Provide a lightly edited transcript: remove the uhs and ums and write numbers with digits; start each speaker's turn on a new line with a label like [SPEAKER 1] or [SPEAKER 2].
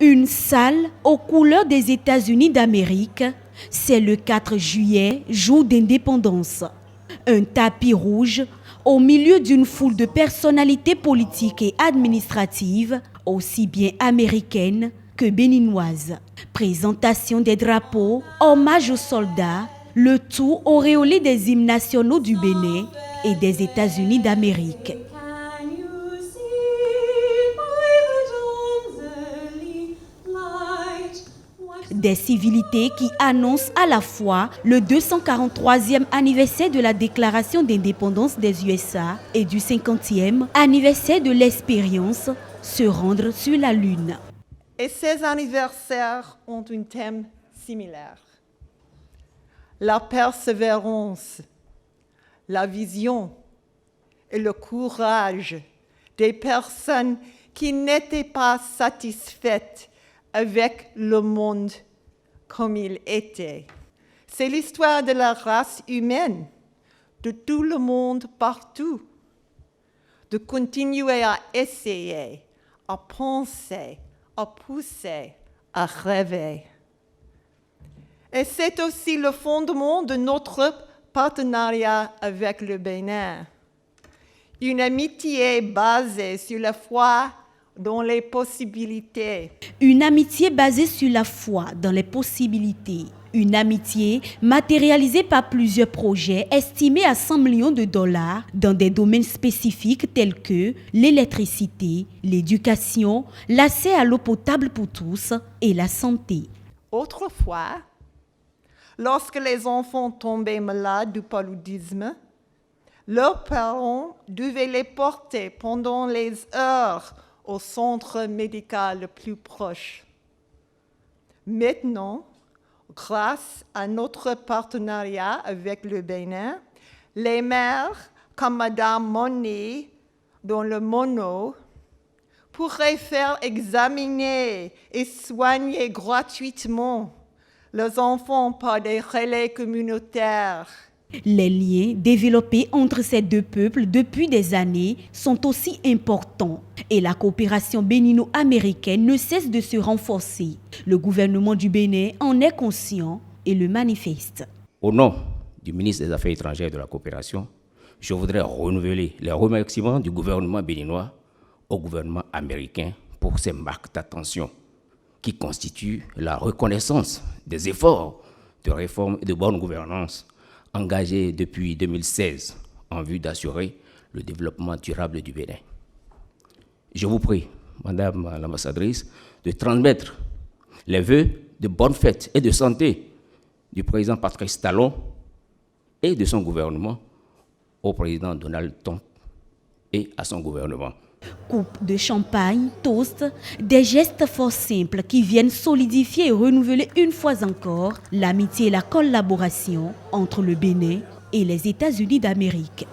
[SPEAKER 1] Une salle aux couleurs des États-Unis d'Amérique, c'est le 4 juillet, jour d'indépendance. Un tapis rouge au milieu d'une foule de personnalités politiques et administratives, aussi bien américaines que béninoises. Présentation des drapeaux, hommage aux soldats, le tout auréolé des hymnes nationaux du Bénin et des États-Unis d'Amérique. Des civilités qui annoncent à la fois le 243e anniversaire de la déclaration d'indépendance des USA et du 50e anniversaire de l'expérience se rendre sur la Lune.
[SPEAKER 2] Et ces anniversaires ont un thème similaire. La persévérance, la vision et le courage des personnes qui n'étaient pas satisfaites avec le monde comme il était. C'est l'histoire de la race humaine, de tout le monde partout, de continuer à essayer, à penser, à pousser, à rêver. Et c'est aussi le fondement de notre partenariat avec le Bénin. Une amitié basée sur la foi dans les possibilités.
[SPEAKER 1] Une amitié basée sur la foi dans les possibilités. Une amitié matérialisée par plusieurs projets estimés à 100 millions de dollars dans des domaines spécifiques tels que l'électricité, l'éducation, l'accès à l'eau potable pour tous et la santé.
[SPEAKER 2] Autrefois, lorsque les enfants tombaient malades du paludisme, leurs parents devaient les porter pendant les heures au centre médical le plus proche. Maintenant, grâce à notre partenariat avec le Bénin, les mères comme Madame Monet dans le Mono pourraient faire examiner et soigner gratuitement leurs enfants par des relais communautaires.
[SPEAKER 1] Les liens développés entre ces deux peuples depuis des années sont aussi importants et la coopération bénino-américaine ne cesse de se renforcer. Le gouvernement du Bénin en est conscient et le manifeste.
[SPEAKER 3] Au nom du ministre des Affaires étrangères et de la coopération, je voudrais renouveler les remerciements du gouvernement béninois au gouvernement américain pour ces marques d'attention qui constituent la reconnaissance des efforts de réforme et de bonne gouvernance engagés depuis 2016 en vue d'assurer le développement durable du Bénin. Je vous prie, Madame l'ambassadrice, de transmettre les vœux de bonne fête et de santé du président Patrice Talon et de son gouvernement au président Donald Trump et à son gouvernement.
[SPEAKER 1] Coupe de champagne, toast, des gestes fort simples qui viennent solidifier et renouveler une fois encore l'amitié et la collaboration entre le Bénin et les États-Unis d'Amérique.